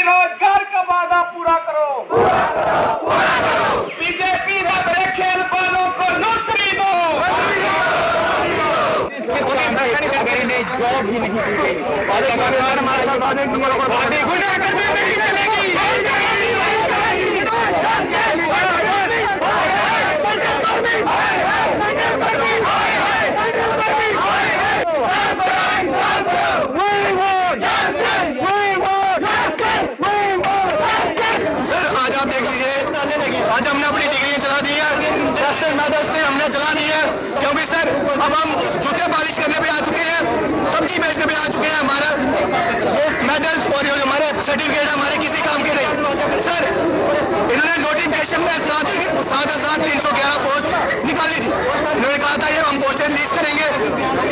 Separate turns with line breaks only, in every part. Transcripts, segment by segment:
रोजगार का वादा पूरा करो, बीजेपी रब खेल वालों को नौकरी दो। जॉब ही नहीं आज हमने अपनी डिग्री चला दी है, 10 मेडल से हमने चला दी है, क्योंकि सर अब हम जूते पॉलिश करने पे आ चुके हैं, सब्जी बेचने पे आ चुके हैं। हमारा ये मेडल्स और ये हमारे सर्टिफिकेट हमारे किसी काम के नहीं। सर इन्होंने नोटिफिकेशन में 7,311 पोस्ट निकाली थी। इन्होंने कहा था ये हम पोस्टें रिलीज करेंगे,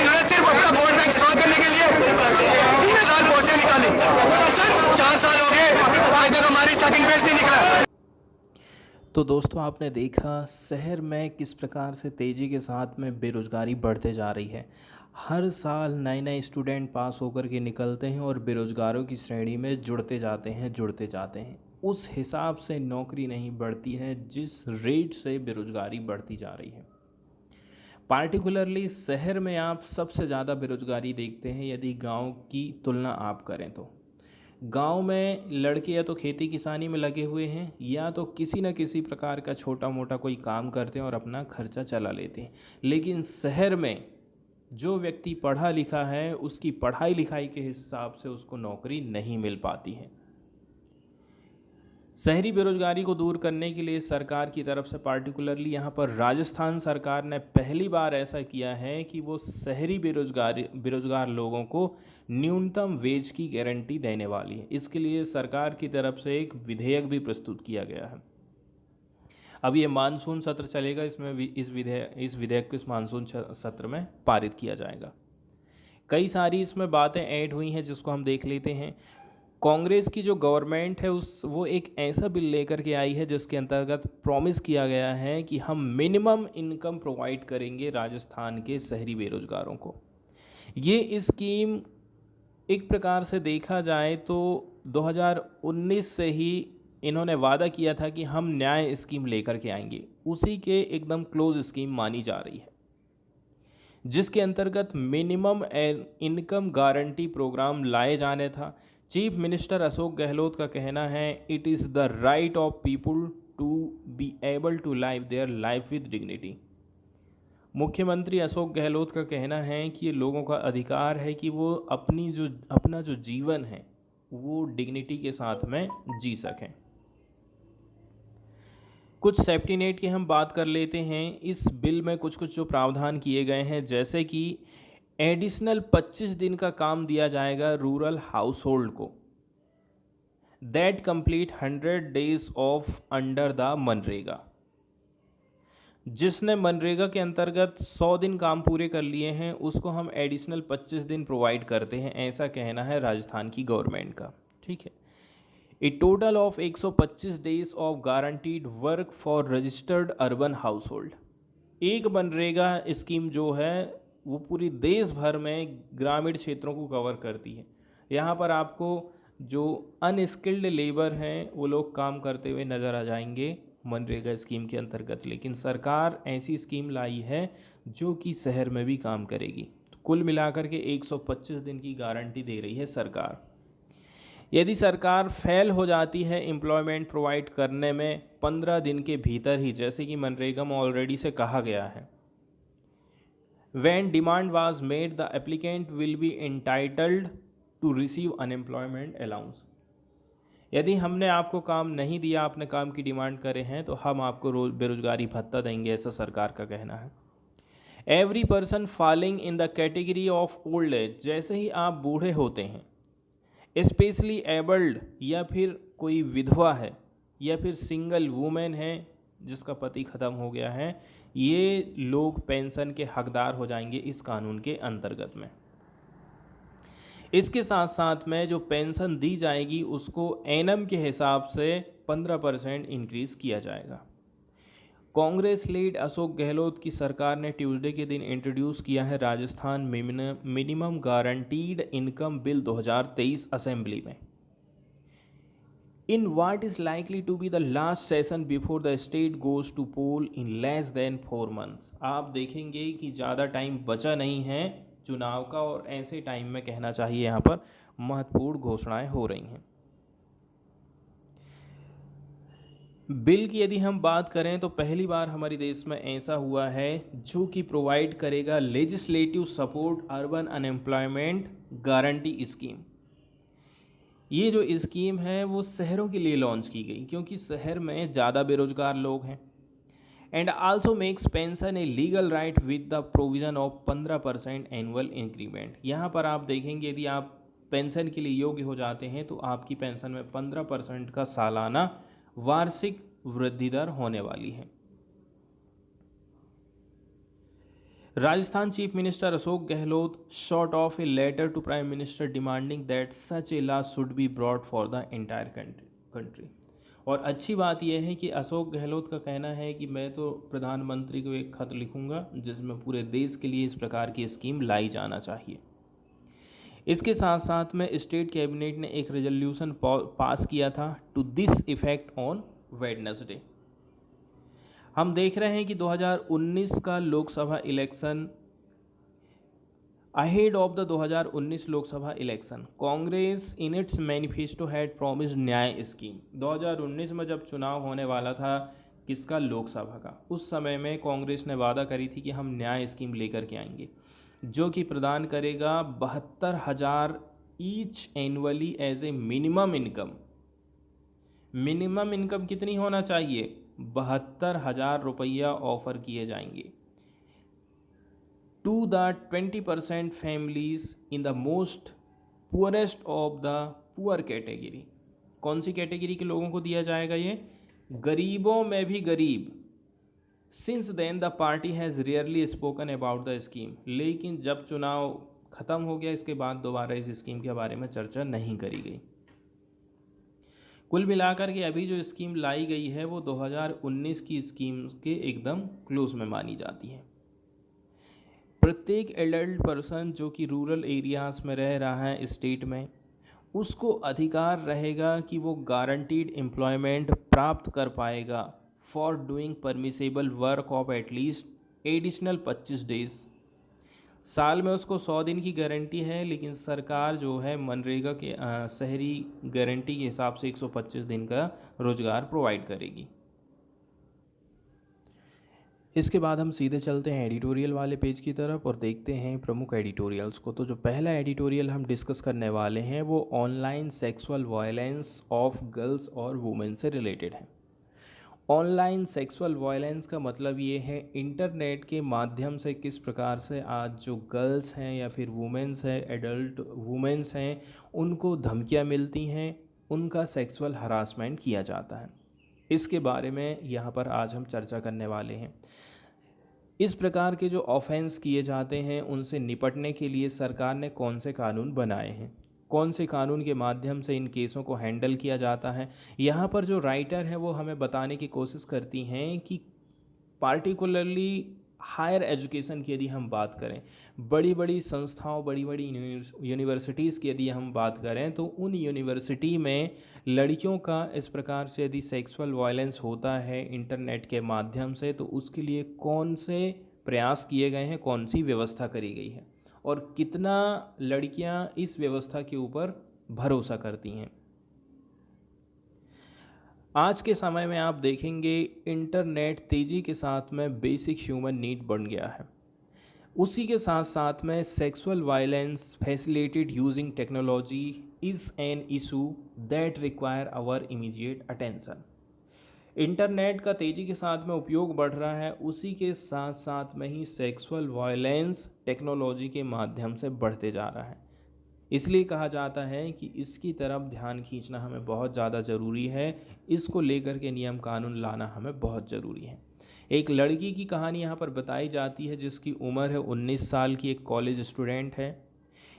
इन्होंने सिर्फ अपना वोट बैंक स्ट्रॉन्ग करने के लिए 3,000 पोस्टें निकाली। सर 4 साल हो गए, आज तक हमारी सेकंड फेज नहीं निकला।
तो दोस्तों आपने देखा शहर में किस प्रकार से तेज़ी के साथ में बेरोज़गारी बढ़ते जा रही है। हर साल नए नए स्टूडेंट पास होकर के निकलते हैं और बेरोज़गारों की श्रेणी में जुड़ते जाते हैं। उस हिसाब से नौकरी नहीं बढ़ती है जिस रेट से बेरोज़गारी बढ़ती जा रही है। पार्टिकुलरली शहर में आप सबसे ज़्यादा बेरोज़गारी देखते हैं यदि गांव की तुलना आप करें तो। गांव में लड़के या तो खेती किसानी में लगे हुए हैं या तो किसी न किसी प्रकार का छोटा मोटा कोई काम करते हैं और अपना खर्चा चला लेते हैं। लेकिन शहर में जो व्यक्ति पढ़ा लिखा है उसकी पढ़ाई लिखाई के हिसाब से उसको नौकरी नहीं मिल पाती है। शहरी बेरोजगारी को दूर करने के लिए सरकार की तरफ से पार्टिकुलरली यहाँ पर राजस्थान सरकार ने पहली बार ऐसा किया है कि वो शहरी बेरोजगार लोगों को न्यूनतम वेज की गारंटी देने वाली है। इसके लिए सरकार की तरफ से एक विधेयक भी प्रस्तुत किया गया है। अब ये मानसून सत्र चलेगा, इसमें इस विधेयक को इस मानसून सत्र में पारित किया जाएगा। कई सारी इसमें बातें ऐड हुई हैं जिसको हम देख लेते हैं। कांग्रेस की जो गवर्नमेंट है वो एक ऐसा बिल लेकर के आई है जिसके अंतर्गत प्रॉमिस किया गया है कि हम मिनिमम इनकम प्रोवाइड करेंगे राजस्थान के शहरी बेरोजगारों को। ये स्कीम एक प्रकार से देखा जाए तो 2019 से ही इन्होंने वादा किया था कि हम न्याय स्कीम लेकर के आएंगे, उसी के एकदम क्लोज स्कीम मानी जा रही है, जिसके अंतर्गत मिनिमम इनकम गारंटी प्रोग्राम लाए जाने था। चीफ मिनिस्टर अशोक गहलोत का कहना है it is the right of people to be able to live their life with dignity. मुख्यमंत्री अशोक गहलोत का कहना है कि ये लोगों का अधिकार है कि वो अपना जो जीवन है वो डिग्निटी के साथ में जी सकें। कुछ सेफ्टी नेट की हम बात कर लेते हैं। इस बिल में कुछ जो प्रावधान किए गए हैं, जैसे कि एडिशनल 25 दिन का काम दिया जाएगा रूरल हाउस होल्ड को that complete 100 days of under the MNREGA. जिसने मनरेगा के अंतर्गत 100 दिन काम पूरे कर लिए हैं उसको हम एडिशनल 25 दिन प्रोवाइड करते हैं, ऐसा कहना है राजस्थान की गवर्नमेंट का। ठीक है, a total of 125 days of guaranteed work for registered urban household. एक मनरेगा स्कीम जो है वो पूरी देश भर में ग्रामीण क्षेत्रों को कवर करती है। यहाँ पर आपको जो अनस्किल्ड लेबर हैं वो लोग काम करते हुए नज़र आ जाएंगे मनरेगा स्कीम के अंतर्गत। लेकिन सरकार ऐसी स्कीम लाई है जो कि शहर में भी काम करेगी। तो कुल मिलाकर के 125 दिन की गारंटी दे रही है सरकार। यदि सरकार फेल हो जाती है एम्प्लॉयमेंट प्रोवाइड करने में 15 दिन के भीतर ही, जैसे कि मनरेगा में ऑलरेडी से कहा गया है, when demand was made the applicant will be entitled to receive unemployment allowance। यदि हमने आपको काम नहीं दिया, आपने काम की डिमांड करे हैं, तो हम आपको बेरोजगारी भत्ता देंगे, ऐसा सरकार का कहना है। Every person falling in the category of old age, जैसे ही आप बूढ़े होते हैं, स्पेशली एबल्ड या फिर कोई विधवा है या फिर सिंगल वुमेन है जिसका पति ख़त्म हो गया है, ये लोग पेंशन के हकदार हो जाएंगे इस कानून के अंतर्गत में। इसके साथ साथ में जो पेंशन दी जाएगी उसको एनम के हिसाब से 15% इंक्रीज़ किया जाएगा। कांग्रेस लीड अशोक गहलोत की सरकार ने ट्यूसडे के दिन इंट्रोड्यूस किया है Rajasthan minimum guaranteed income bill 2023 assembly में। in what is likely to be the last session before the state goes to poll in less than 4 months। आप देखेंगे कि ज़्यादा टाइम बचा नहीं है चुनाव का, और ऐसे टाइम में कहना चाहिए यहाँ पर महत्वपूर्ण घोषणाएं हो रही हैं। बिल की यदि हम बात करें तो पहली बार हमारे देश में ऐसा हुआ है जो कि प्रोवाइड करेगा legislative support urban unemployment guarantee scheme. ये जो स्कीम है वो शहरों के लिए लॉन्च की गई क्योंकि शहर में ज़्यादा बेरोजगार लोग हैं। And also makes pension a legal right with the provision of 15% annual increment. यहाँ पर आप देखेंगे यदि आप पेंशन के लिए योग्य हो जाते हैं तो आपकी पेंशन में 15% का सालाना वार्षिक वृद्धि दर होने वाली है। Rajasthan chief minister Ashok Gehlot short of a letter to prime minister demanding that such a law should be brought for the entire country. और अच्छी बात यह है कि अशोक गहलोत का कहना है कि मैं तो प्रधानमंत्री को एक खत लिखूंगा जिसमें पूरे देश के लिए इस प्रकार की स्कीम लाई जाना चाहिए। इसके साथ साथ में स्टेट कैबिनेट ने एक रेजोल्यूशन पास किया था to this effect on Wednesday. हम देख रहे हैं कि 2019 का Lok Sabha election ahead of the 2019 Lok Sabha election Congress in its manifesto had promised NYAY scheme. 2019 में जब चुनाव होने वाला था किसका, लोकसभा का, उस समय में कांग्रेस ने वादा करी थी कि हम न्याय स्कीम लेकर के आएंगे जो कि प्रदान करेगा 72,000 each annually as a minimum income. Minimum income कितनी होना चाहिए, 72,000 रुपया ऑफर किए जाएंगे to the 20% families in the most poorest of the poor category. कौन सी कैटेगरी के लोगों को दिया जाएगा, ये गरीबों में भी गरीब। Since then the party has rarely spoken about the scheme. लेकिन जब चुनाव ख़त्म हो गया इसके बाद दोबारा इस स्कीम के बारे में चर्चा नहीं करी गई। कुल मिलाकर के अभी जो स्कीम लाई गई है वो 2019 की स्कीम के एकदम क्लोज में मानी जाती है। प्रत्येक एडल्ट पर्सन जो कि रूरल एरियाज़ में रह रहा है स्टेट में, उसको अधिकार रहेगा कि वो गारंटीड एम्प्लॉयमेंट प्राप्त कर पाएगा for doing permissible work of at least additional 25 days. साल में उसको 100 दिन की गारंटी है, लेकिन सरकार जो है मनरेगा के शहरी गारंटी के हिसाब से 125 दिन का रोजगार प्रोवाइड करेगी। इसके बाद हम सीधे चलते हैं एडिटोरियल वाले पेज की तरफ और देखते हैं प्रमुख एडिटोरियल्स को। तो जो पहला एडिटोरियल हम डिस्कस करने वाले हैं वो online sexual violence of girls और वुमेन से रिलेटेड है। ऑनलाइन सेक्सुअल वायलेंस का मतलब ये है इंटरनेट के माध्यम से किस प्रकार से आज जो गर्ल्स हैं या फिर वुमेन्स हैं, एडल्ट वुमेन्स हैं, उनको धमकियां मिलती हैं, उनका सेक्सुअल हरासमेंट किया जाता है। इसके बारे में यहाँ पर आज हम चर्चा करने वाले हैं। इस प्रकार के जो ऑफेंस किए जाते हैं उनसे निपटने के लिए सरकार ने कौन से कानून बनाए हैं, कौन से कानून के माध्यम से इन केसों को हैंडल किया जाता है। यहाँ पर जो राइटर हैं वो हमें बताने की कोशिश करती हैं कि पार्टिकुलरली हायर एजुकेशन की यदि हम बात करें, बड़ी बड़ी संस्थाओं, बड़ी बड़ी यूनिवर्सिटीज़ की यदि हम बात करें, तो उन यूनिवर्सिटी में लड़कियों का इस प्रकार से यदि सेक्सुअल वायलेंस होता है इंटरनेट के माध्यम से, तो उसके लिए कौन से प्रयास किए गए हैं, कौन सी व्यवस्था करी गई है और कितना लड़कियां इस व्यवस्था के ऊपर भरोसा करती हैं। आज के समय में आप देखेंगे इंटरनेट तेज़ी के साथ में बेसिक ह्यूमन नीड बन गया है। उसी के साथ साथ में sexual violence facilitated using technology is an issue that require our immediate attention. Internet का तेज़ी के साथ में उपयोग बढ़ रहा है, उसी के साथ साथ में ही सेक्सुअल वायलेंस टेक्नोलॉजी के माध्यम से बढ़ते जा रहा है। इसलिए कहा जाता है कि इसकी तरफ ध्यान खींचना हमें बहुत ज़्यादा ज़रूरी है। इसको लेकर के नियम कानून लाना हमें बहुत ज़रूरी है। एक लड़की की कहानी यहाँ पर बताई जाती है जिसकी उम्र है 19 साल की, एक कॉलेज स्टूडेंट है।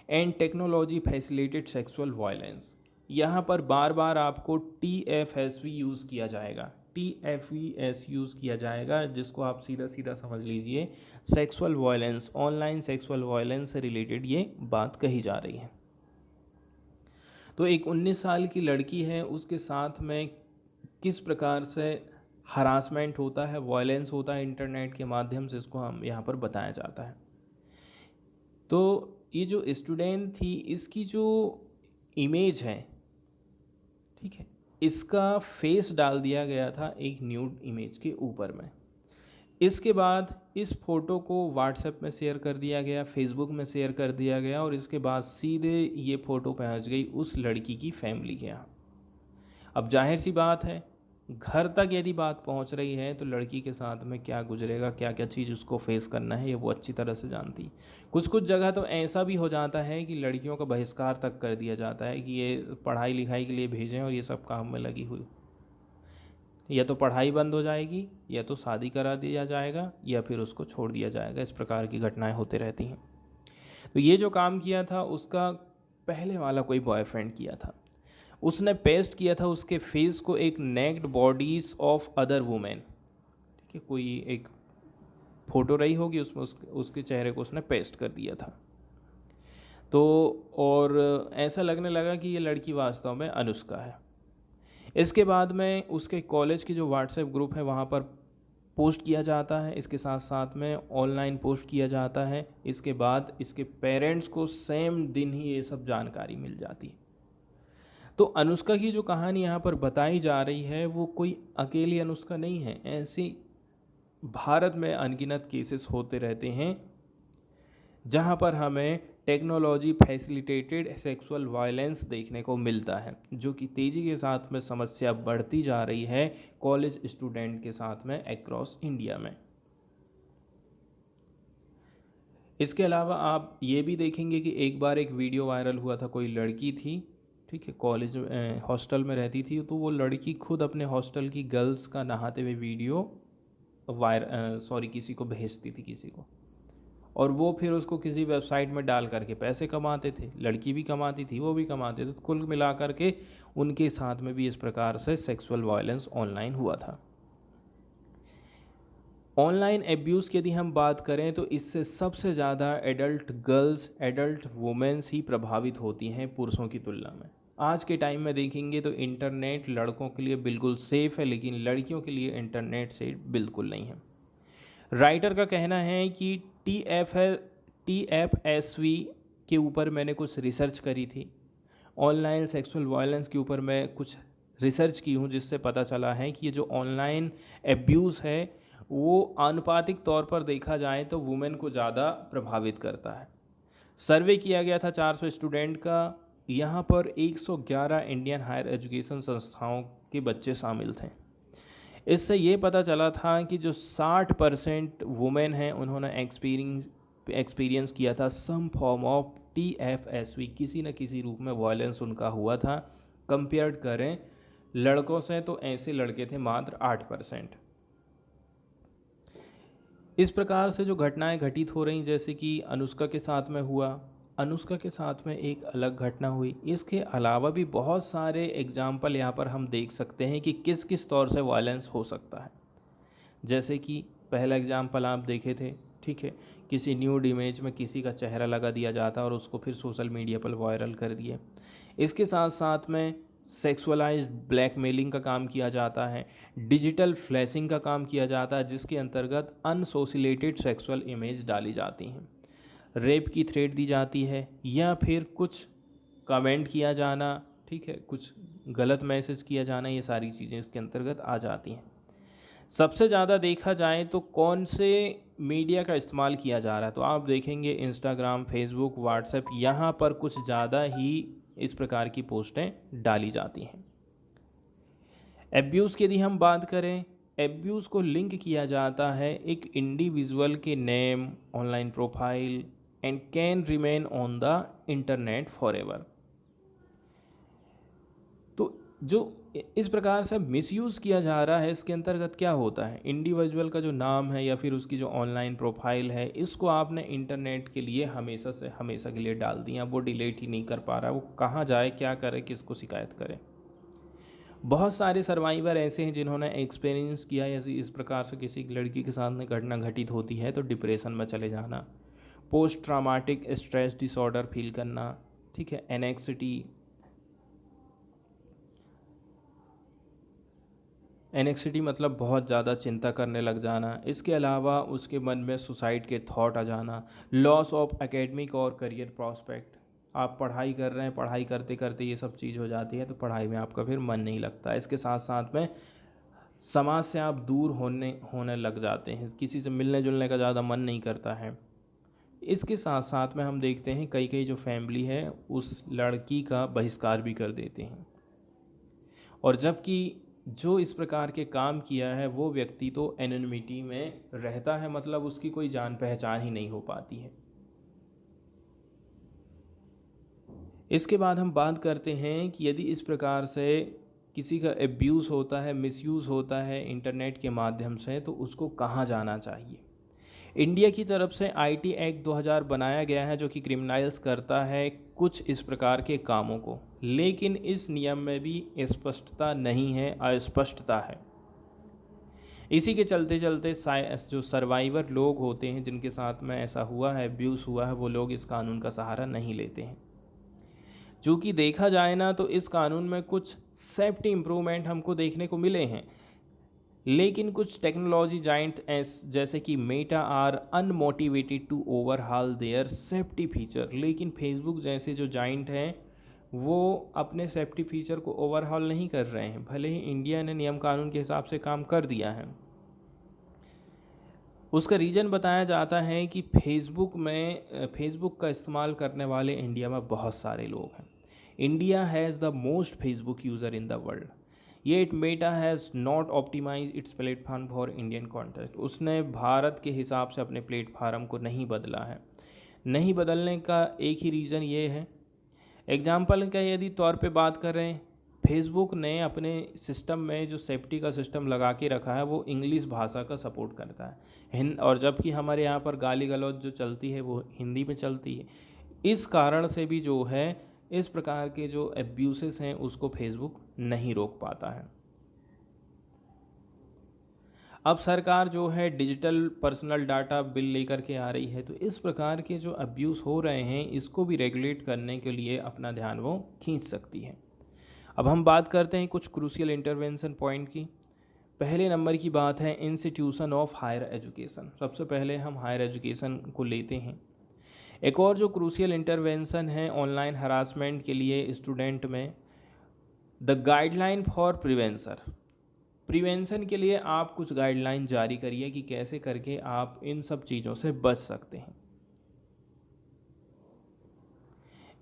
And technology facilitated sexual violence, यहाँ पर बार बार आपको TFSV यूज़ किया जाएगा, TFVS यूज़ किया जाएगा, जिसको आप सीधा सीधा समझ लीजिए sexual violence, online sexual violence से रिलेटेड ये बात कही जा रही है। तो एक 19 साल की लड़की है, उसके साथ में किस प्रकार से हरासमेंट होता है, वायलेंस होता है इंटरनेट के माध्यम से, इसको हम यहाँ पर बताया जाता है। तो ये जो स्टूडेंट थी, इसकी जो इमेज है, ठीक है, इसका फेस डाल दिया गया था एक न्यूड इमेज के ऊपर में। इसके बाद इस फोटो को व्हाट्सएप में शेयर कर दिया गया, फेसबुक में शेयर कर दिया गया, और इसके बाद सीधे ये फ़ोटो पहुंच गई उस लड़की की फैमिली के यहाँ। अब जाहिर सी बात है, घर तक यदि बात पहुंच रही है तो लड़की के साथ में क्या गुजरेगा, क्या क्या चीज़ उसको फेस करना है, ये वो अच्छी तरह से जानती। कुछ कुछ जगह तो ऐसा भी हो जाता है कि लड़कियों का बहिष्कार तक कर दिया जाता है कि ये पढ़ाई लिखाई के लिए भेजें और ये सब काम में लगी हुई, या तो पढ़ाई बंद हो जाएगी, या तो शादी करा दिया जाएगा, या फिर उसको छोड़ दिया जाएगा। इस प्रकार की घटनाएं होते रहती हैं। तो ये जो काम किया था उसका पहले वाला कोई बॉयफ्रेंड किया था। उसने पेस्ट किया था उसके फेस को एक naked bodies of other women, ठीक है, कोई एक फोटो रही होगी उसमें उसके चेहरे को उसने पेस्ट कर दिया था। तो और ऐसा लगने लगा कि ये लड़की वास्तव में अनुष्का है। इसके बाद में उसके कॉलेज की जो व्हाट्सएप ग्रुप है वहाँ पर पोस्ट किया जाता है, इसके साथ साथ में ऑनलाइन पोस्ट किया जाता है। इसके बाद इसके पेरेंट्स को सेम दिन ही ये सब जानकारी मिल जाती है। तो अनुष्का की जो कहानी यहाँ पर बताई जा रही है वो कोई अकेली अनुष्का नहीं है। ऐसी भारत में अनगिनत केसेस होते रहते हैं जहाँ पर हमें टेक्नोलॉजी फैसिलिटेटेड सेक्सुअल वायलेंस देखने को मिलता है, जो कि तेज़ी के साथ में समस्या बढ़ती जा रही है कॉलेज स्टूडेंट के साथ में अक्रॉस इंडिया में। इसके अलावा आप ये भी देखेंगे कि एक बार एक वीडियो वायरल हुआ था, कोई लड़की थी, ठीक है, कॉलेज हॉस्टल में रहती थी, तो वो लड़की खुद अपने हॉस्टल की गर्ल्स का नहाते हुए वीडियो किसी को भेजती थी, किसी को, और वो फिर उसको किसी वेबसाइट में डाल करके पैसे कमाते थे। लड़की भी कमाती थी, वो भी कमाते थे, तो कुल मिला करके उनके साथ में भी इस प्रकार से सेक्सुअल वायलेंस ऑनलाइन हुआ था। ऑनलाइन एब्यूज़ की यदि हम बात करें तो इससे सबसे ज़्यादा एडल्ट गर्ल्स, एडल्ट वुमेन्स ही प्रभावित होती हैं पुरुषों की तुलना में। आज के टाइम में देखेंगे तो इंटरनेट लड़कों के लिए बिल्कुल सेफ़ है, लेकिन लड़कियों के लिए इंटरनेट से बिल्कुल नहीं है। राइटर का कहना है कि TFSV के ऊपर मैंने कुछ रिसर्च करी थी, ऑनलाइन सेक्सुअल वायलेंस के ऊपर मैं कुछ रिसर्च की हूँ, जिससे पता चला है कि ये जो ऑनलाइन एब्यूज़ है वो आनुपातिक तौर पर देखा जाए तो वुमेन को ज़्यादा प्रभावित करता है। सर्वे किया गया था 400 स्टूडेंट का, यहाँ पर 111 इंडियन हायर एजुकेशन संस्थाओं के बच्चे शामिल थे। इससे ये पता चला था कि जो 60% वुमेन हैं उन्होंने एक्सपीरियंस किया था सम फॉर्म ऑफ TFSV, किसी न किसी रूप में वायलेंस उनका हुआ था। कंपेयर करें लड़कों से तो ऐसे लड़के थे मात्र 8%। इस प्रकार से जो घटनाएं घटित हो रही, जैसे कि अनुष्का के साथ में हुआ, अनुष्का के साथ में एक अलग घटना हुई, इसके अलावा भी बहुत सारे एग्जाम्पल यहाँ पर हम देख सकते हैं कि किस किस तौर से वायलेंस हो सकता है। जैसे कि पहला एग्जाम्पल आप देखे थे, ठीक है, किसी न्यूड इमेज में किसी का चेहरा लगा दिया जाता और उसको फिर सोशल मीडिया पर वायरल कर दिए। इसके साथ साथ में सेक्सुअलाइज्ड ब्लैकमेलिंग का काम किया जाता है, डिजिटल फ्लैशिंग का काम किया जाता है, जिसके अंतर्गत अनसोसिलेटेड सेक्सुअल इमेज डाली जाती हैं, रेप की थ्रेट दी जाती है, या फिर कुछ कमेंट किया जाना, ठीक है, कुछ गलत मैसेज किया जाना, ये सारी चीज़ें इसके अंतर्गत आ जाती हैं। सबसे ज़्यादा देखा जाए तो कौन से मीडिया का इस्तेमाल किया जा रहा है, तो आप देखेंगे इंस्टाग्राम, फेसबुक, व्हाट्सएप, यहाँ पर कुछ ज़्यादा ही इस प्रकार की पोस्टें डाली जाती हैं। एब्यूज़ की यदि हम बात करें, एब्यूज़ को लिंक किया जाता है एक इंडिविजुअल के name, online profile and can remain on the internet for ever. तो जो इस प्रकार से मिसयूज़ किया जा रहा है, इसके अंतर्गत क्या होता है, इंडिविजुअल का जो नाम है या फिर उसकी जो ऑनलाइन प्रोफाइल है, इसको आपने इंटरनेट के लिए हमेशा से हमेशा के लिए डाल दिया, वो डिलीट ही नहीं कर पा रहा, वो कहाँ जाए, क्या करे, किसको शिकायत करे। बहुत सारे सर्वाइवर ऐसे हैं जिन्होंने एक्सपीरियंस किया है इस प्रकार से किसी लड़की के साथ में घटना घटित होती है तो डिप्रेशन में चले जाना, post traumatic stress disorder feel करना, ठीक है, एनेक्सिटी, एनेक्सिटी मतलब बहुत ज़्यादा चिंता करने लग जाना। इसके अलावा उसके मन में सुसाइड के थॉट आ जाना, लॉस ऑफ एकेडमिक और करियर प्रॉस्पेक्ट। आप पढ़ाई कर रहे हैं, पढ़ाई करते करते ये सब चीज़ हो जाती है तो पढ़ाई में आपका फिर मन नहीं लगता। इसके साथ साथ में समाज से आप दूर होने लग जाते हैं, किसी से मिलने जुलने का ज़्यादा मन नहीं करता है। इसके साथ साथ में हम देखते हैं कई कई जो फैमिली है उस लड़की का बहिष्कार भी कर देते हैं, और जबकि जो इस प्रकार के काम किया है वो व्यक्ति तो एनोनिमिटी में रहता है, मतलब उसकी कोई जान पहचान ही नहीं हो पाती है। इसके बाद हम बात करते हैं कि यदि इस प्रकार से किसी का एब्यूज़ होता है, मिसयूज़ होता है इंटरनेट के माध्यम से, तो उसको कहाँ जाना चाहिए। इंडिया की तरफ से आईटी एक्ट 2000 बनाया गया है जो कि क्रिमिनलाइज करता है कुछ इस प्रकार के कामों को, लेकिन इस नियम में भी स्पष्टता नहीं है, अस्पष्टता है। इसी के चलते चलते जो सर्वाइवर लोग होते हैं जिनके साथ में ऐसा हुआ है, अब्यूज़ हुआ है, वो लोग इस कानून का सहारा नहीं लेते हैं। चूँकि देखा जाए ना तो इस कानून में कुछ सेफ्टी इम्प्रूवमेंट हमको देखने को मिले हैं, लेकिन कुछ टेक्नोलॉजी जाइंट जैसे कि Meta are unmotivated to overhaul their safety feature. लेकिन फेसबुक जैसे जो जाइंट हैं वो अपने सेफ्टी फीचर को ओवरहाल नहीं कर रहे हैं, भले ही इंडिया ने नियम कानून के हिसाब से काम कर दिया है। उसका रीज़न बताया जाता है कि फेसबुक का इस्तेमाल करने वाले इंडिया में बहुत सारे लोग हैं। India has the most Facebook user in the world, yet Meta has not optimize its platform for Indian context. उसने भारत के हिसाब से अपने प्लेटफार्म को नहीं बदला है। नहीं बदलने का एक ही रीज़न ये है, एग्जाम्पल का यदि तौर पे बात करें, फेसबुक ने अपने सिस्टम में जो सेफ्टी का सिस्टम लगा के रखा है वो इंग्लिश भाषा का सपोर्ट करता है, और जबकि हमारे यहाँ पर गाली गलौज जो चलती है वो हिंदी में चलती है। इस कारण से भी जो है इस प्रकार के जो एब्यूसेस हैं उसको फेसबुक नहीं रोक पाता है। अब सरकार जो है डिजिटल पर्सनल डाटा बिल लेकर के आ रही है, तो इस प्रकार के जो अब्यूज़ हो रहे हैं इसको भी रेगुलेट करने के लिए अपना ध्यान वो खींच सकती है। अब हम बात करते हैं कुछ क्रूशियल इंटरवेंशन पॉइंट की। पहले नंबर की बात है इंस्टीट्यूशन ऑफ हायर एजुकेशन। सबसे पहले हम हायर एजुकेशन को लेते हैं। एक और जो क्रूशियल इंटरवेंशन है ऑनलाइन हरासमेंट के लिए स्टूडेंट में, द गाइडलाइन फॉर प्रिवेंशन के लिए आप कुछ गाइडलाइन जारी करिए कि कैसे करके आप इन सब चीज़ों से बच सकते हैं।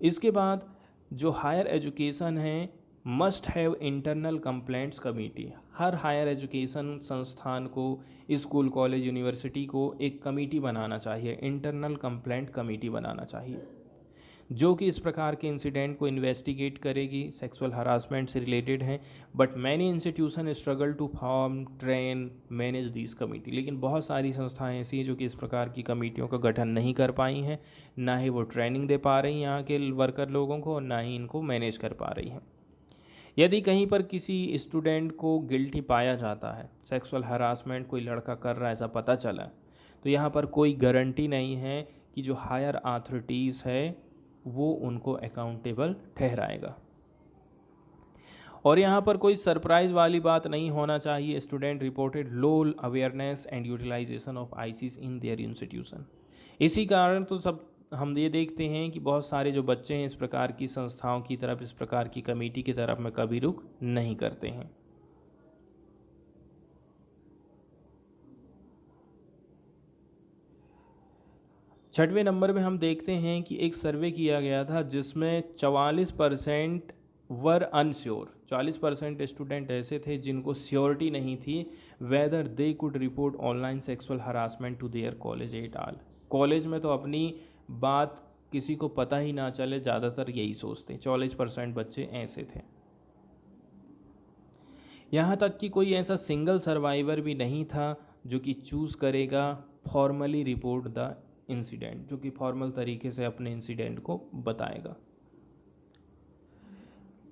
इसके बाद जो हायर एजुकेशन है must have internal complaints committee. हर हायर एजुकेशन संस्थान को, स्कूल कॉलेज यूनिवर्सिटी को एक कमेटी बनाना चाहिए, इंटरनल कंप्लेंट कमेटी बनाना चाहिए, जो कि इस प्रकार के इंसिडेंट को इन्वेस्टिगेट करेगी, सेक्सुअल हरासमेंट से रिलेटेड हैं। But many institution struggle to form, train, manage this committee. लेकिन बहुत सारी संस्थाएं ऐसी हैं जो कि इस प्रकार की कमेटियों का गठन नहीं कर पाई हैं, ना ही वो ट्रेनिंग दे पा रही हैं यहाँ के वर्कर लोगों को, और ना ही इनको मैनेज कर पा रही हैं। यदि कहीं पर किसी स्टूडेंट को गिल्टी पाया जाता है, सेक्सुअल हरासमेंट कोई लड़का कर रहा है ऐसा पता चला, तो यहाँ पर कोई गारंटी नहीं है कि जो हायर अथॉरिटीज़ है वो उनको अकाउंटेबल ठहराएगा। और यहाँ पर कोई सरप्राइज वाली बात नहीं होना चाहिए। Student reported low awareness and utilization of ICs in their institution. इसी कारण तो सब हम ये देखते हैं कि बहुत सारे जो बच्चे हैं इस प्रकार की संस्थाओं की तरफ, इस प्रकार की कमेटी की तरफ में कभी रुख नहीं करते हैं। छठवें नंबर में हम देखते हैं कि एक सर्वे किया गया था जिसमें 44% वर अनश्योर। 40% स्टूडेंट ऐसे थे जिनको श्योरिटी नहीं थी whether they could report online sexual harassment to their college at all. College में तो अपनी बात किसी को पता ही ना चले, ज़्यादातर यही सोचते। 40% बच्चे ऐसे थे। यहाँ तक कि कोई ऐसा सिंगल सर्वाइवर भी नहीं था जो कि चूज़ करेगा फॉर्मली रिपोर्ट द इंसिडेंट, जो कि फॉर्मल तरीके से अपने इंसिडेंट को बताएगा।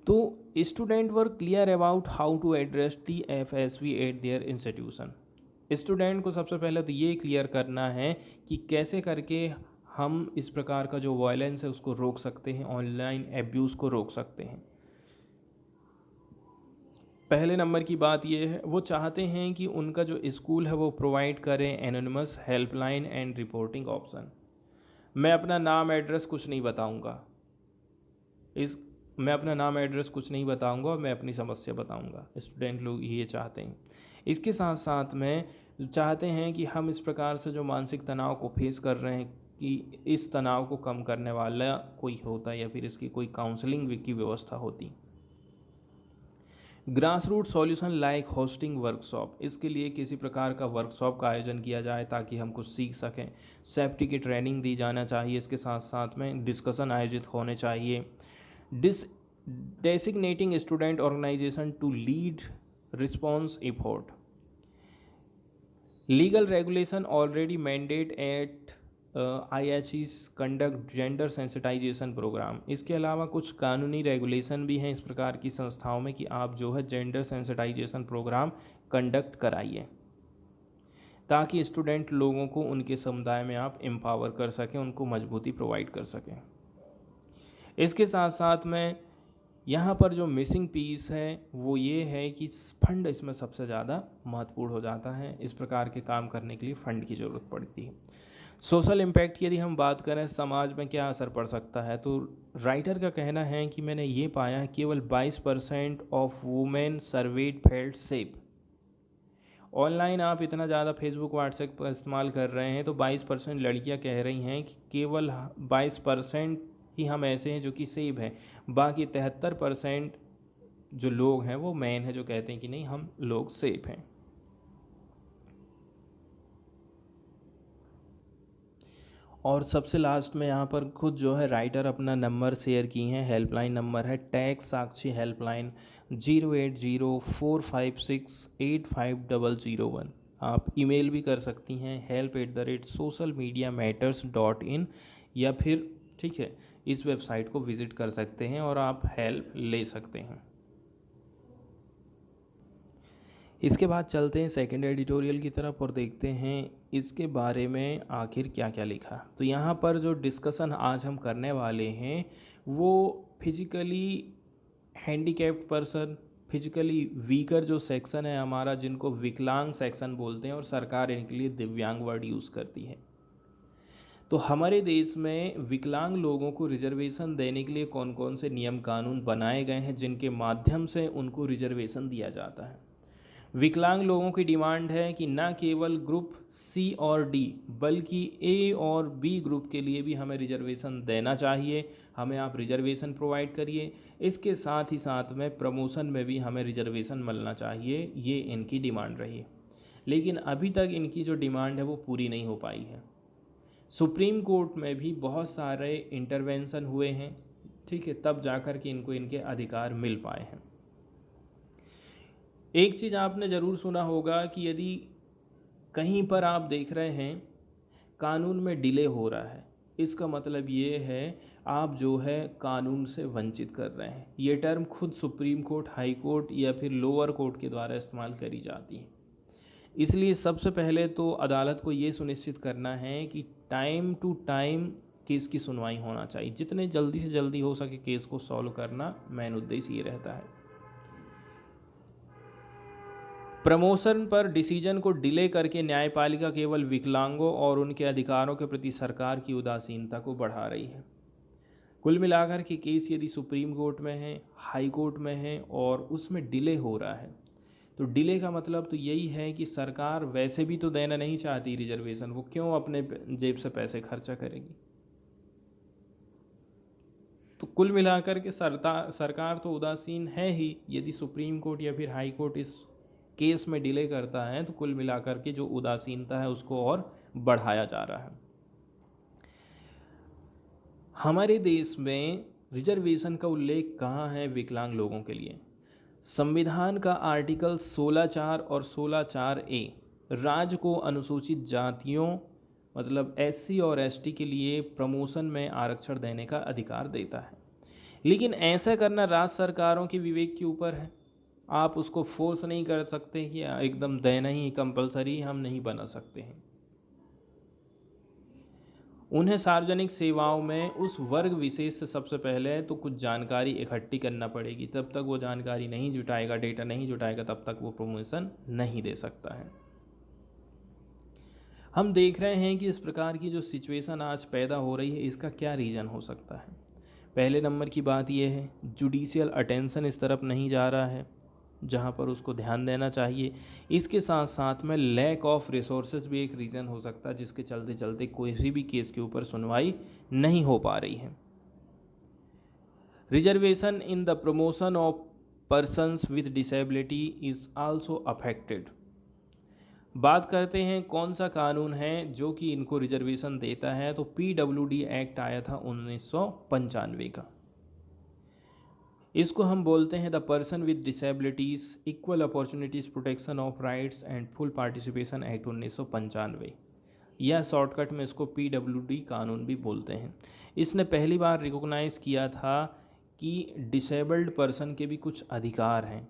तो student were clear about how to address TFSV at their institution. Student को सबसे पहले तो ये क्लियर करना है कि कैसे करके हम इस प्रकार का जो वायलेंस है उसको रोक सकते हैं, ऑनलाइन एब्यूज़ को रोक सकते हैं। पहले नंबर की बात ये है, वो चाहते हैं कि उनका जो स्कूल है वो प्रोवाइड करें anonymous helpline and reporting option. मैं अपना नाम एड्रेस कुछ नहीं बताऊंगा, मैं अपना नाम एड्रेस कुछ नहीं बताऊंगा और मैं अपनी समस्या बताऊंगा। स्टूडेंट लोग ये चाहते हैं। इसके साथ साथ में चाहते हैं कि हम इस प्रकार से जो मानसिक तनाव को फेस कर रहे हैं कि इस तनाव को कम करने वाला कोई होता या फिर इसकी कोई काउंसलिंग की व्यवस्था होती। Grass root solution like hosting workshop, इसके लिए किसी प्रकार का वर्कशॉप का आयोजन किया जाए ताकि हम कुछ सीख सकें। सेफ्टी की ट्रेनिंग दी जाना चाहिए। इसके साथ साथ में डिस्कशन आयोजित होने चाहिए। Designating student organization to lead response effort. Legal regulation already mandate at IHEs conduct gender sensitization program. इसके अलावा कुछ कानूनी रेगुलेशन भी हैं इस प्रकार की संस्थाओं में कि आप जो है जेंडर सेंसिटाइजेशन प्रोग्राम कंडक्ट कराइए ताकि स्टूडेंट लोगों को उनके समुदाय में आप एम्पावर कर सकें, उनको मजबूती प्रोवाइड कर सकें। इसके साथ साथ में यहाँ पर जो मिसिंग पीस है वो ये है कि फंड इसमें सबसे ज़्यादा महत्वपूर्ण हो जाता है। इस प्रकार के काम करने के लिए फ़ंड की ज़रूरत पड़ती है। सोशल इम्पैक्ट की यदि हम बात करें, समाज में क्या असर पड़ सकता है, तो राइटर का कहना है कि मैंने ये पाया केवल 22% of women served felt safe. Online आप इतना ज़्यादा फेसबुक व्हाट्सएप का इस्तेमाल कर रहे हैं तो 22% लड़कियां कह रही हैं कि केवल 22% ही हम ऐसे हैं जो कि सेफ हैं। बाकी 73% जो लोग हैं वो मैन है जो कहते हैं कि नहीं हम लोग सेफ हैं। और सबसे लास्ट में यहाँ पर खुद जो है राइटर अपना नंबर शेयर की हैं। हेल्पलाइन नंबर है टैक्स साक्षी हेल्पलाइन 08045685001। आप ईमेल भी कर सकती हैं help@socialmediamatters.in या फिर ठीक है इस वेबसाइट को विज़िट कर सकते हैं और आप हेल्प ले सकते हैं। इसके बाद चलते हैं सेकंड एडिटोरियल की तरफ और देखते हैं इसके बारे में आखिर क्या क्या लिखा। तो यहाँ पर जो डिस्कशन आज हम करने वाले हैं वो physically handicapped person, physically weaker जो सेक्शन है हमारा, जिनको विकलांग सेक्शन बोलते हैं और सरकार इनके लिए दिव्यांग वर्ड यूज़ करती है। तो हमारे देश में विकलांग लोगों को रिजर्वेशन देने के लिए कौन कौन से नियम कानून बनाए गए हैं जिनके माध्यम से उनको रिजर्वेशन दिया जाता है। विकलांग लोगों की डिमांड है कि न केवल ग्रुप C और D बल्कि A और B ग्रुप के लिए भी हमें रिजर्वेशन देना चाहिए। हमें आप रिजर्वेशन प्रोवाइड करिए। इसके साथ ही साथ में प्रमोशन में भी हमें रिजर्वेशन मिलना चाहिए, ये इनकी डिमांड रही है। लेकिन अभी तक इनकी जो डिमांड है वो पूरी नहीं हो पाई है। सुप्रीम कोर्ट में भी बहुत सारे इंटरवेंशन हुए हैं, ठीक है, तब जाकर के इनको इनके अधिकार मिल पाए हैं। एक चीज़ आपने ज़रूर सुना होगा कि यदि कहीं पर आप देख रहे हैं कानून में डिले हो रहा है, इसका मतलब ये है आप जो है कानून से वंचित कर रहे हैं। ये टर्म खुद सुप्रीम कोर्ट, हाई कोर्ट या फिर लोअर कोर्ट के द्वारा इस्तेमाल करी जाती है। इसलिए सबसे पहले तो अदालत को ये सुनिश्चित करना है कि टाइम टू टाइम केस की सुनवाई होना चाहिए। जितने जल्दी से जल्दी हो सके केस को सॉल्व करना मेन उद्देश्य ये रहता है। प्रमोशन पर डिसीजन को डिले करके न्यायपालिका केवल विकलांगों और उनके अधिकारों के प्रति सरकार की उदासीनता को बढ़ा रही है। कुल मिलाकर के केस यदि सुप्रीम कोर्ट में है, हाई कोर्ट में है और उसमें डिले हो रहा है, तो डिले का मतलब तो यही है कि सरकार वैसे भी तो देना नहीं चाहती रिजर्वेशन, वो क्यों अपने जेब से पैसे खर्चा करेगी। तो कुल मिलाकर के सरकार तो उदासीन है ही। यदि सुप्रीम कोर्ट या फिर हाई कोर्ट इस केस में डिले करता है तो कुल मिलाकर के जो उदासीनता है उसको और बढ़ाया जा रहा है। हमारे देश में रिजर्वेशन का उल्लेख कहाँ है विकलांग लोगों के लिए? संविधान का आर्टिकल 16(4) और 16(4)A राज्य को अनुसूचित जातियों मतलब SC और ST के लिए प्रमोशन में आरक्षण देने का अधिकार देता है। लेकिन ऐसा करना राज्य सरकारों के विवेक के ऊपर है। आप उसको फोर्स नहीं कर सकते कि एकदम देना ही कंपलसरी हम नहीं बना सकते हैं। उन्हें सार्वजनिक सेवाओं में उस वर्ग विशेष से सबसे पहले तो कुछ जानकारी इकट्ठी करना पड़ेगी, तब तक वो जानकारी नहीं जुटाएगा, डेटा नहीं जुटाएगा, तब तक वो प्रमोशन नहीं दे सकता है। हम देख रहे हैं कि इस प्रकार की जो सिचुएशन आज पैदा हो रही है, इसका क्या रीज़न हो सकता है। पहले नंबर की बात यह है, जुडिशियल अटेंशन इस तरफ नहीं जा रहा है जहाँ पर उसको ध्यान देना चाहिए। इसके साथ साथ में लैक ऑफ रिसोर्सेज भी एक रीज़न हो सकता है, जिसके चलते चलते कोई भी केस के ऊपर सुनवाई नहीं हो पा रही है। Reservation in the promotion of persons with disability is also affected. बात करते हैं कौन सा कानून है जो कि इनको रिजर्वेशन देता है, तो PWD एक्ट आया था 1995 का। इसको हम बोलते हैं the person with disabilities equal opportunities protection of rights and full participation act 1995, या शॉर्टकट में इसको PWD कानून भी बोलते हैं। इसने पहली बार रिकॉग्नाइज़ किया था कि डिसेबल्ड पर्सन के भी कुछ अधिकार हैं,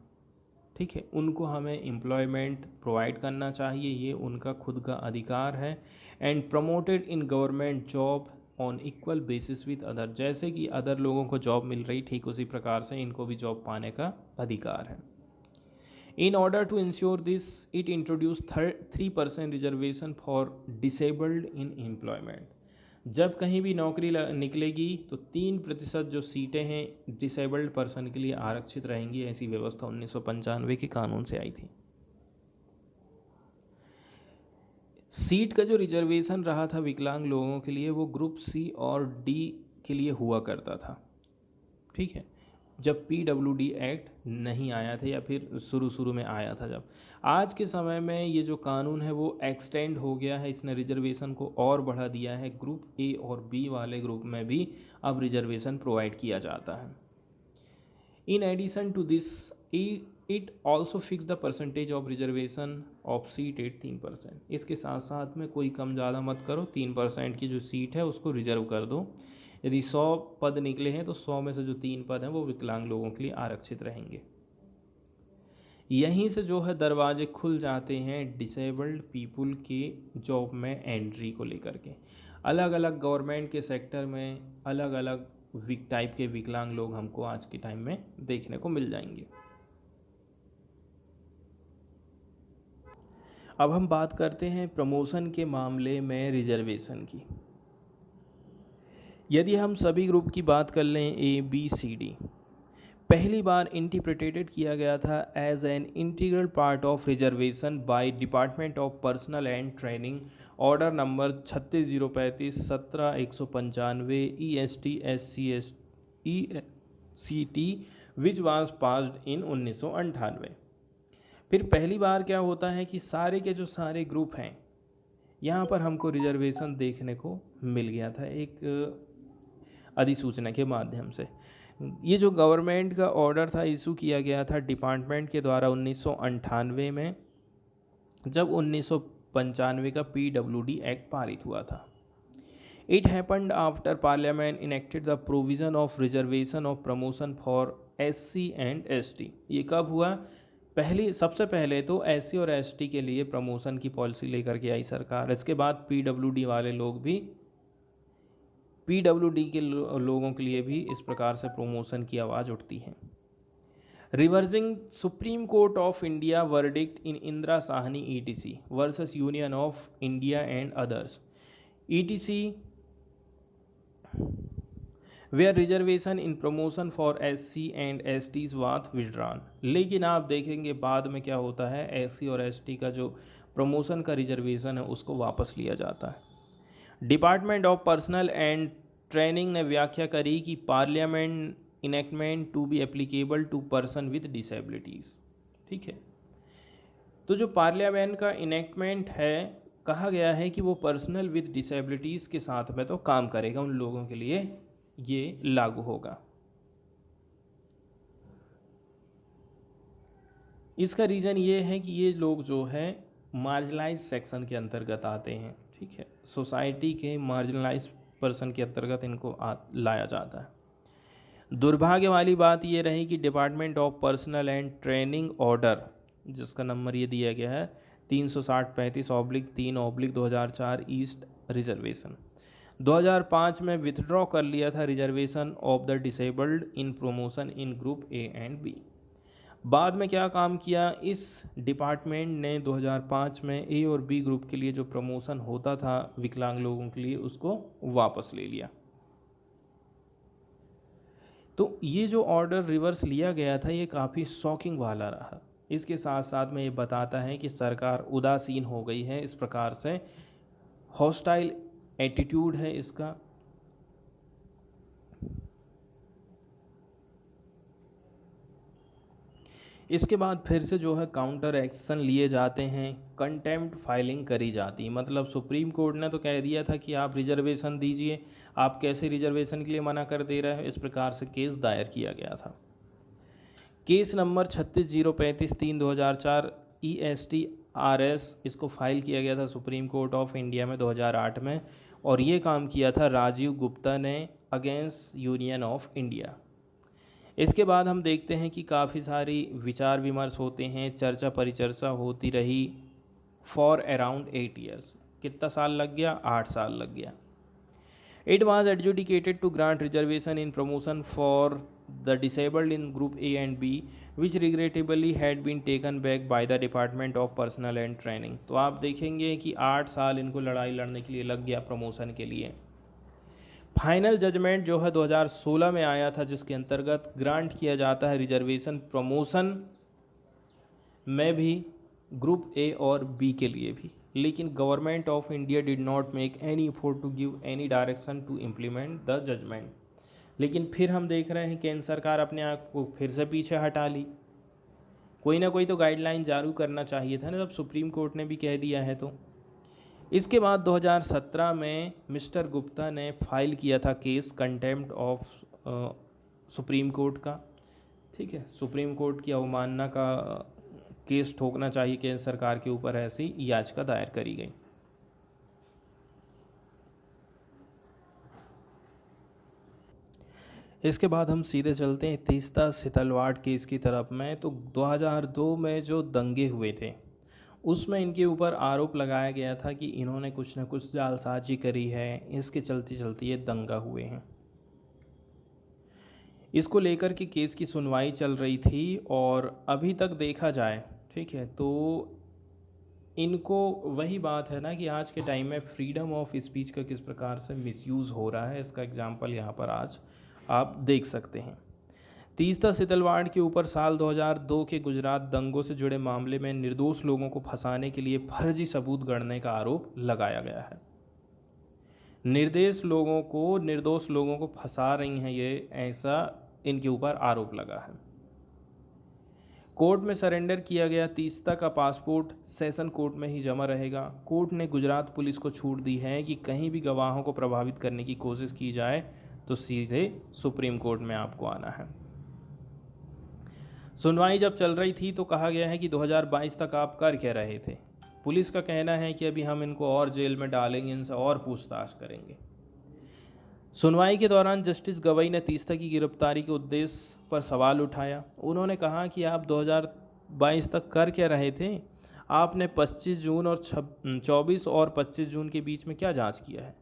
ठीक है, उनको हमें एम्प्लॉयमेंट प्रोवाइड करना चाहिए, ये उनका खुद का अधिकार है। And promoted in government job on equal basis with other, जैसे कि अदर लोगों को जॉब मिल रही ठीक उसी प्रकार से इनको भी जॉब पाने का अधिकार है। In order to ensure this it introduce 3% reservation for disabled in employment. जब कहीं भी नौकरी निकलेगी तो 3% जो सीटें हैं डिसेबल्ड पर्सन के लिए आरक्षित रहेंगी, ऐसी व्यवस्था 1995 के कानून से आई थी। सीट का जो रिजर्वेशन रहा था विकलांग लोगों के लिए, वो ग्रुप C और D के लिए हुआ करता था, ठीक है, जब PWD एक्ट नहीं आया था या फिर शुरू में आया था। जब आज के समय में ये जो कानून है वो एक्सटेंड हो गया है, इसने रिजर्वेशन को और बढ़ा दिया है। ग्रुप A और B वाले ग्रुप में भी अब रिजर्वेशन प्रोवाइड किया जाता है। In addition to this it also fix the percentage of reservation of seat at 3%। इसके साथ साथ में कोई कम ज़्यादा मत करो, 3% की जो सीट है उसको रिजर्व कर दो। यदि 100 पद निकले हैं तो 100 में से जो 3 पद हैं वो विकलांग लोगों के लिए आरक्षित रहेंगे। यहीं से जो है दरवाजे खुल जाते हैं डिसेबल्ड पीपुल के जॉब में एंट्री को लेकर के। अलग अलग गवर्नमेंट के सेक्टर में अलग अलग टाइप के विकलांग लोग हमको आज के टाइम में देखने को मिल जाएंगे। अब हम बात करते हैं प्रमोशन के मामले में रिजर्वेशन की। यदि हम सभी ग्रुप की बात कर लें ABCD, पहली बार इंटरप्रेटेड किया गया था as an integral part of reservation by department of personal and training, order number 36035 17195 EST/SC/ECT which was passed in 1998। फिर पहली बार क्या होता है कि सारे के जो सारे ग्रुप हैं यहाँ पर हमको रिजर्वेशन देखने को मिल गया था एक अधिसूचना के माध्यम से। ये जो गवर्नमेंट का ऑर्डर था इशू किया गया था डिपार्टमेंट के द्वारा 1998 में, जब 1995 का PWD एक्ट पारित हुआ था। It happened after parliament enacted the provision of reservation of promotion for SC and ST। ये कब हुआ? सबसे पहले तो SC और ST के लिए प्रमोशन की पॉलिसी लेकर के आई सरकार। इसके बाद PWD वाले लोग भी, PWD के लोगों के लिए भी इस प्रकार से प्रमोशन की आवाज़ उठती है। Reversing supreme court of India verdict in Indira Sawhney ETC versus union of India and others ETC where reservation in promotion for SC and STs was withdrawn. लेकिन आप देखेंगे बाद में क्या होता है, SC और ST का जो प्रमोशन का रिजर्वेशन है उसको वापस लिया जाता है। Department of personal and training ने व्याख्या करी कि parliament enactment to be applicable to person with disabilities, ठीक है। तो जो पार्लियामेंट का इनेक्टमेंट है, कहा गया है कि वो पर्सनल विद डिसेबिलिटीज़ के साथ में तो काम करेगा, उन लोगों के लिए ये लागू होगा। इसका रीज़न ये है कि ये लोग जो है मार्जिनलाइज सेक्शन के अंतर्गत आते हैं, ठीक है, सोसाइटी के मार्जिनलाइज पर्सन के अंतर्गत इनको लाया जाता है। दुर्भाग्य वाली बात ये रही कि department of personal and training order, जिसका नंबर ये दिया गया है 360/35/3/2004 ईस्ट रिजर्वेशन, 2005 में विथड्रॉ कर लिया था reservation of the disabled in promotion in group A and B. बाद में क्या काम किया, इस डिपार्टमेंट ने 2005 में ए और बी ग्रुप के लिए जो प्रमोशन होता था विकलांग लोगों के लिए, उसको वापस ले लिया। तो ये जो ऑर्डर रिवर्स लिया गया था ये काफ़ी शॉकिंग वाला रहा। इसके साथ साथ में ये बताता है कि सरकार उदासीन हो गई है, इस प्रकार से हॉस्टाइल एटीट्यूड है इसका। इसके बाद फिर से जो है काउंटर एक्शन लिए जाते हैं, कंटेम्प्ट फाइलिंग करी जाती है। मतलब सुप्रीम कोर्ट ने तो कह दिया था कि आप रिजर्वेशन दीजिए, आप कैसे रिजर्वेशन के लिए मना कर दे रहे हो, इस प्रकार से केस दायर किया गया था। केस नंबर 36-035-3/2004 ESTRS इसको फाइल किया गया था सुप्रीम कोर्ट ऑफ इंडिया में 2008 में, और ये काम किया था राजीव गुप्ता ने अगेंस्ट यूनियन ऑफ इंडिया। इसके बाद हम देखते हैं कि काफ़ी सारी विचार विमर्श होते हैं, चर्चा परिचर्चा होती रही फॉर अराउंड 8 ईयर्स। कितना साल लग गया? 8 साल लग गया। It was adjudicated to grant reservation in promotion for the disabled in group A and B which regrettably had been taken back by the department of personal and training. तो आप देखेंगे कि 8 साल इनको लड़ाई लड़ने के लिए लग गया प्रमोशन के लिए। फाइनल जजमेंट जो है 2016 में आया था, जिसके अंतर्गत ग्रांट किया जाता है रिजर्वेशन प्रमोशन में भी, ग्रुप ए और बी के लिए भी। लेकिन government of India did not make any effort to give any direction to implement the judgement. लेकिन फिर हम देख रहे हैं केंद्र सरकार अपने आप को फिर से पीछे हटा ली। कोई ना कोई तो गाइडलाइन जारी करना चाहिए था ना, जब सुप्रीम कोर्ट ने भी कह दिया है तो। इसके बाद 2017 में मिस्टर गुप्ता ने फाइल किया था case contempt of supreme court का। ठीक है, सुप्रीम कोर्ट की अवमानना का केस ठोकना चाहिए केंद्र सरकार के ऊपर, ऐसी याचिका दायर करी गई। इसके बाद हम सीधे चलते हैं तीस्ता सितलवाड़ केस की तरफ में। तो 2002 में जो दंगे हुए थे उसमें इनके ऊपर आरोप लगाया गया था कि इन्होंने कुछ न कुछ जालसाजी करी है, इसके चलते चलते ये दंगा हुए हैं। इसको लेकर के केस की सुनवाई चल रही थी, और अभी तक देखा जाए, ठीक है, तो इनको वही बात है ना कि आज के टाइम में फ्रीडम ऑफ स्पीच का किस प्रकार से मिसयूज़ हो रहा है, इसका एग्जाम्पल यहाँ पर आज आप देख सकते हैं। तीस्ता सितलवाड़ के ऊपर साल 2002 के गुजरात दंगों से जुड़े मामले में निर्दोष लोगों को फंसाने के लिए फर्जी सबूत गढ़ने का आरोप लगाया गया है। निर्दोष लोगों को फंसा रही हैं ये, ऐसा इनके ऊपर आरोप लगा है। कोर्ट में सरेंडर किया गया तीस्ता का पासपोर्ट सेशन कोर्ट में ही जमा रहेगा। कोर्ट ने गुजरात पुलिस को छूट दी है कि कहीं भी गवाहों को प्रभावित करने की कोशिश की जाए तो सीधे सुप्रीम कोर्ट में आपको आना है। सुनवाई जब चल रही थी तो कहा गया है कि 2022 तक आप कर क्या रहे थे। पुलिस का कहना है कि अभी हम इनको और जेल में डालेंगे, इनसे और पूछताछ करेंगे। सुनवाई के दौरान जस्टिस गवई ने तीस्ता की गिरफ्तारी के उद्देश्य पर सवाल उठाया। उन्होंने कहा कि आप 2022 तक कर क्या रहे थे? आपने 25 जून और 24 और 25 जून के बीच में क्या जांच किया है,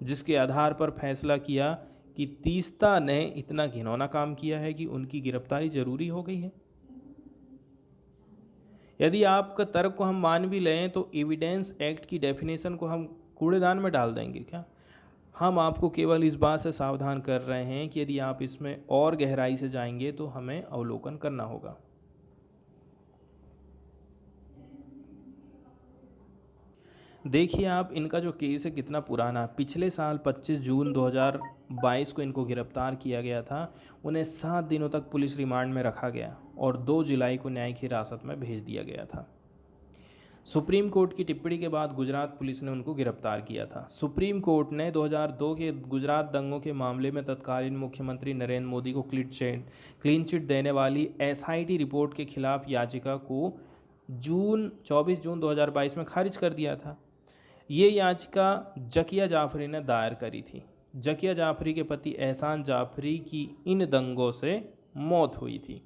जिसके आधार पर फैसला किया कि तीस्ता ने इतना घिनौना काम किया है कि उनकी गिरफ्तारी जरूरी हो गई है। यदि आपका तर्क को हम मान भी लें तो एविडेंस एक्ट की डेफिनेशन को हम कूड़ेदान में डाल देंगे क्या? हम आपको केवल इस बात से सावधान कर रहे हैं कि यदि आप इसमें और गहराई से जाएंगे तो हमें अवलोकन करना होगा। देखिए आप, इनका जो केस है कितना पुराना। पिछले साल 25 जून 2022 को इनको गिरफ्तार किया गया था। उन्हें 7 दिनों तक पुलिस रिमांड में रखा गया और 2 जुलाई को न्यायिक हिरासत में भेज दिया गया था। सुप्रीम कोर्ट की टिप्पणी के बाद गुजरात पुलिस ने उनको गिरफ्तार किया था। सुप्रीम कोर्ट ने 2002 के गुजरात दंगों के मामले में तत्कालीन मुख्यमंत्री नरेंद्र मोदी को क्लीन चिट देने वाली SIT रिपोर्ट के खिलाफ याचिका को 24 जून 2022 में खारिज कर दिया था। ये याचिका जकिया जाफरी ने दायर करी थी। जकिया जाफरी के पति एहसान जाफरी की इन दंगों से मौत हुई थी।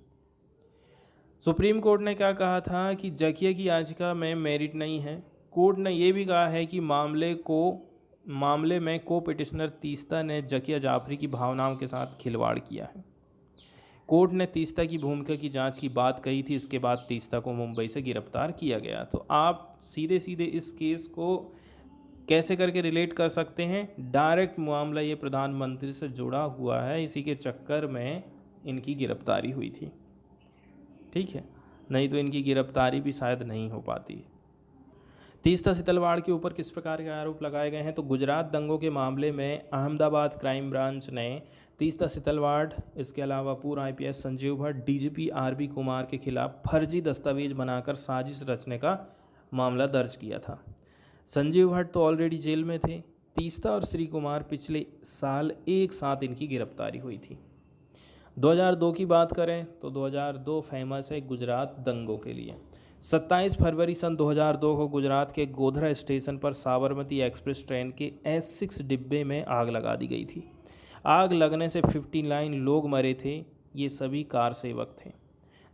सुप्रीम कोर्ट ने क्या कहा था कि जकिया की याचिका में मेरिट नहीं है। कोर्ट ने यह भी कहा है कि मामले को मामले में को पिटिशनर तीस्ता ने जकिया जाफरी की भावनाओं के साथ खिलवाड़ किया है। कोर्ट ने तीस्ता की भूमिका की जांच की बात कही थी, इसके बाद तीस्ता को मुंबई से गिरफ्तार किया गया। तो आप सीधे सीधे इस केस को कैसे करके रिलेट कर सकते हैं? डायरेक्ट मामला ये प्रधानमंत्री से जुड़ा हुआ है, इसी के चक्कर में इनकी गिरफ्तारी हुई थी। ठीक है, नहीं तो इनकी गिरफ्तारी भी शायद नहीं हो पाती। तीस्ता सितलवाड़ के ऊपर किस प्रकार के आरोप लगाए गए हैं? तो गुजरात दंगों के मामले में अहमदाबाद क्राइम ब्रांच ने तीस्ता सितलवाड़, इसके अलावा पूर्व IPS Sanjeev Bhatt, DGP RB Kumar के खिलाफ फर्जी दस्तावेज बनाकर साजिश रचने का मामला दर्ज किया था। संजीव भट्ट तो ऑलरेडी जेल में थे। तीस्ता और श्री कुमार पिछले साल एक साथ इनकी गिरफ्तारी हुई थी। 2002 की बात करें तो 2002 फेमस है गुजरात दंगों के लिए। 27 फरवरी सन 2002 को गुजरात के गोधरा स्टेशन पर साबरमती एक्सप्रेस ट्रेन के S6 डिब्बे में आग लगा दी गई थी। आग लगने से 59 लोग मरे थे। ये सभी कार सेवक थे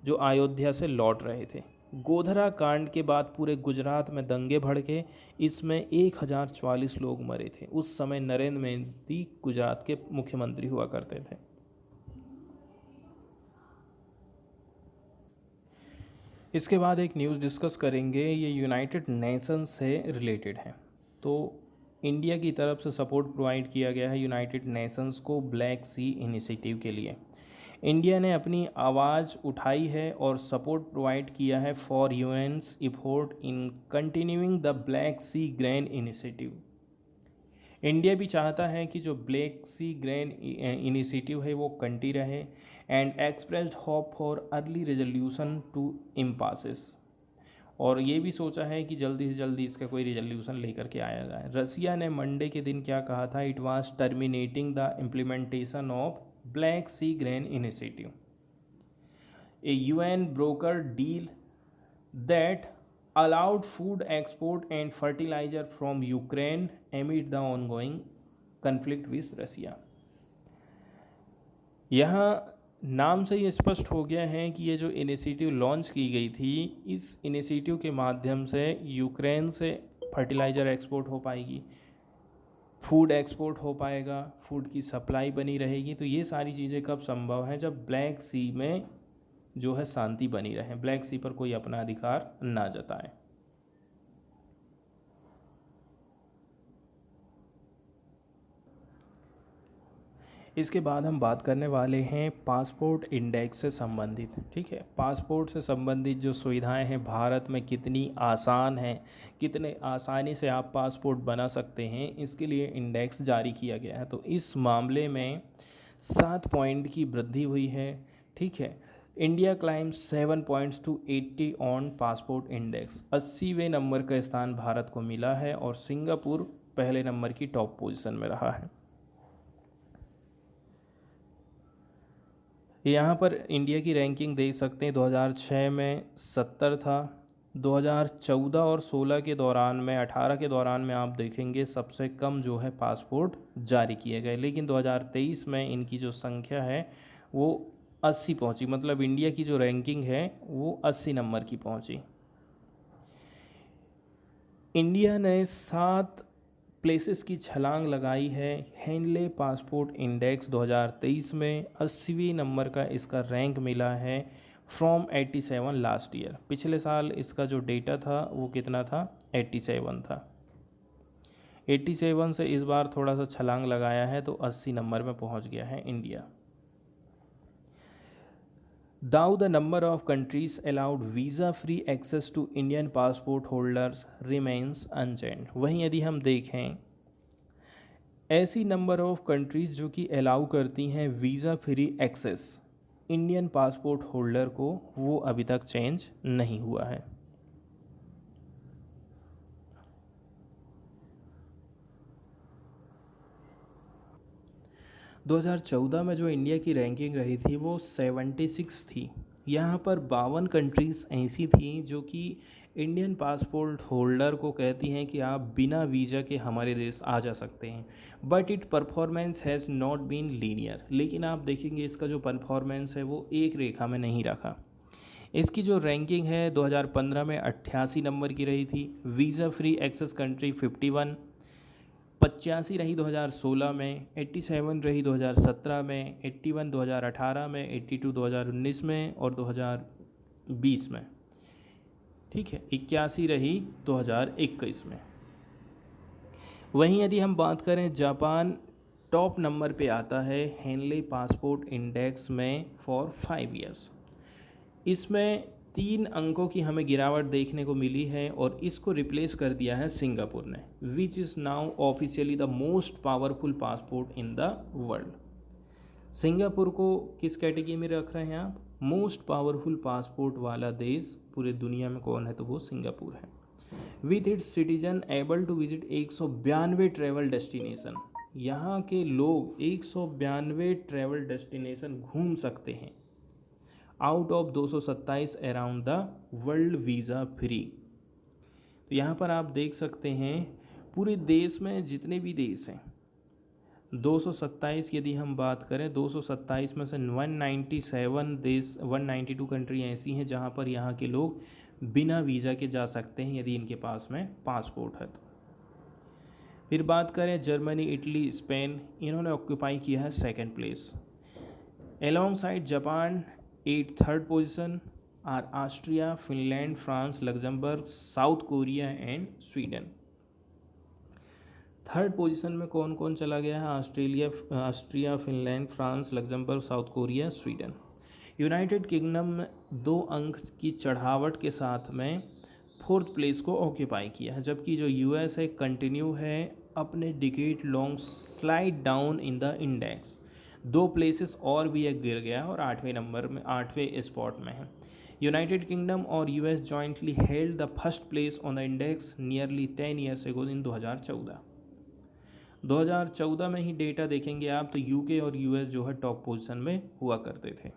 जो अयोध्या से लौट रहे थे। गोधरा कांड के बाद पूरे गुजरात में दंगे भड़के, इसमें 1044 लोग मरे थे। उस समय नरेंद्र मोदी गुजरात के मुख्यमंत्री हुआ करते थे। इसके बाद एक न्यूज़ डिस्कस करेंगे, ये यूनाइटेड नेशंस से रिलेटेड है। तो इंडिया की तरफ से सपोर्ट प्रोवाइड किया गया है यूनाइटेड नेशंस को ब्लैक सी इनिशिएटिव के लिए। इंडिया ने अपनी आवाज़ उठाई है और सपोर्ट प्रोवाइड किया है for UN's effort in continuing the Black Sea grand Initiative. India भी चाहता है कि जो ब्लैक सी ग्रैंड इनिशिएटिव है वो कंटी रहे and expressed hope for early resolution to impasse, और ये भी सोचा है कि जल्दी से जल्दी इसका कोई रेजोल्यूशन लेकर के आया जाए। रसिया ने मंडे के दिन क्या कहा था? It was terminating the implementation of Black Sea grand initiative, a UN broker deal that allowed food export and fertilizer from Ukraine amid the ongoing conflict with Russia। यहाँ नाम से ही स्पष्ट हो गया है कि ये जो इनिशिएटिव लॉन्च की गई थी, इस इनिशिएटिव के माध्यम से यूक्रेन से फर्टिलाइज़र एक्सपोर्ट हो पाएगी, फूड एक्सपोर्ट हो पाएगा, फूड की सप्लाई बनी रहेगी। तो ये सारी चीज़ें कब संभव हैं? जब ब्लैक सी में जो है शांति बनी रहे, ब्लैक सी पर कोई अपना अधिकार ना जताए। इसके बाद हम बात करने वाले हैं पासपोर्ट इंडेक्स से संबंधित। ठीक है, पासपोर्ट से संबंधित जो सुविधाएं हैं भारत में कितनी आसान हैं, कितने आसानी से आप पासपोर्ट बना सकते हैं, इसके लिए इंडेक्स जारी किया गया है। तो इस मामले में 7 पॉइंट की वृद्धि हुई है। ठीक है, India climbs 7 points to 80 on passport index. 80वें नंबर का स्थान भारत को मिला है और सिंगापुर पहले नंबर की टॉप पोजीशन में रहा है। यहाँ पर इंडिया की रैंकिंग देख सकते हैं, 2006 में 70 था, 2014 और 16 के दौरान में, 18 के दौरान में आप देखेंगे सबसे कम जो है पासपोर्ट जारी किए गए, लेकिन 2023 में इनकी जो संख्या है वो 80 पहुँची। मतलब इंडिया की जो रैंकिंग है वो 80 नंबर की पहुँची। इंडिया ने 7 प्लेसेस की छलांग लगाई है हेनले पासपोर्ट इंडेक्स 2023 में। 80वें नंबर का इसका रैंक मिला है फ्रॉम 87 लास्ट ईयर। पिछले साल इसका जो डेटा था वो कितना था? 87 था। 87 से इस बार थोड़ा सा छलांग लगाया है तो 80 नंबर में पहुंच गया है India. Now the number of countries allowed visa-free access to Indian passport holders remains unchanged। वहीं यदि हम देखें ऐसी नंबर ऑफ कंट्रीज़ जो कि अलाउ करती हैं visa free access Indian passport holder को, वो अभी तक चेंज नहीं हुआ है। दो 2014 में जो इंडिया की रैंकिंग रही थी वो 76 थी। यहाँ पर 52 कंट्रीज़ ऐसी थी जो कि इंडियन पासपोर्ट होल्डर को कहती हैं कि आप बिना वीज़ा के हमारे देश आ जा सकते हैं, but it performance has not been linear. लेकिन आप देखेंगे इसका जो परफॉर्मेंस है वो एक रेखा में नहीं रखा। इसकी जो रैंकिंग है 2015 में 88 नंबर की रही थी। वीज़ा फ्री एक्सेस कंट्री 51, 85 रही 2016 में, 87 रही 2017 में, 81 2018 में, 82 2019 में और 2020 में, ठीक है, 81 रही 2021 में। वहीं यदि हम बात करें, जापान टॉप नंबर पे आता है हेनले पासपोर्ट इंडेक्स में फॉर 5 ईयर्स। इसमें 3 अंकों की हमें गिरावट देखने को मिली है और इसको रिप्लेस कर दिया है सिंगापुर ने, which is now officially the most powerful passport in the world. Singapore को किस कैटेगरी में रख रहे हैं आप? मोस्ट पावरफुल पासपोर्ट वाला देश पूरे दुनिया में कौन है? तो वो सिंगापुर है। With its citizen able to visit 192 travel destination, यहाँ के लोग 192 ट्रैवल डेस्टिनेशन घूम सकते हैं out of 227 around the world visa free. तो यहाँ पर आप देख सकते हैं पूरे देश में जितने भी देश हैं 227, यदि हम बात करें 227 में से 197 देश 192 कंट्री ऐसी हैं जहाँ पर यहाँ के लोग बिना वीज़ा के जा सकते हैं यदि इनके पास में पासपोर्ट है तो। फिर बात करें जर्मनी, इटली, स्पेन, इन्होंने ऑक्यूपाई किया है 2nd place. Alongside Japan 3rd position are Austria, Finland, France, Luxembourg, South Korea and Sweden. 3rd position में कौन कौन चला गया है? Austria, Finland, France, Luxembourg, South Korea, Sweden. United Kingdom 2 अंक की चढ़ावट के साथ में 4th प्लेस को ऑक्यूपाई किया है, जबकि जो यूएस है कंटिन्यू है अपने decade long slide down in the index. 2 places और भी एक गिर गया और 8वें नंबर में 8वें स्पॉट में है। यूनाइटेड किंगडम और US jointly held the 1st place on the index nearly 10 years ago इन 2014 में ही डेटा देखेंगे आप तो यूके और यूएस जो है टॉप पोजीशन में हुआ करते थे।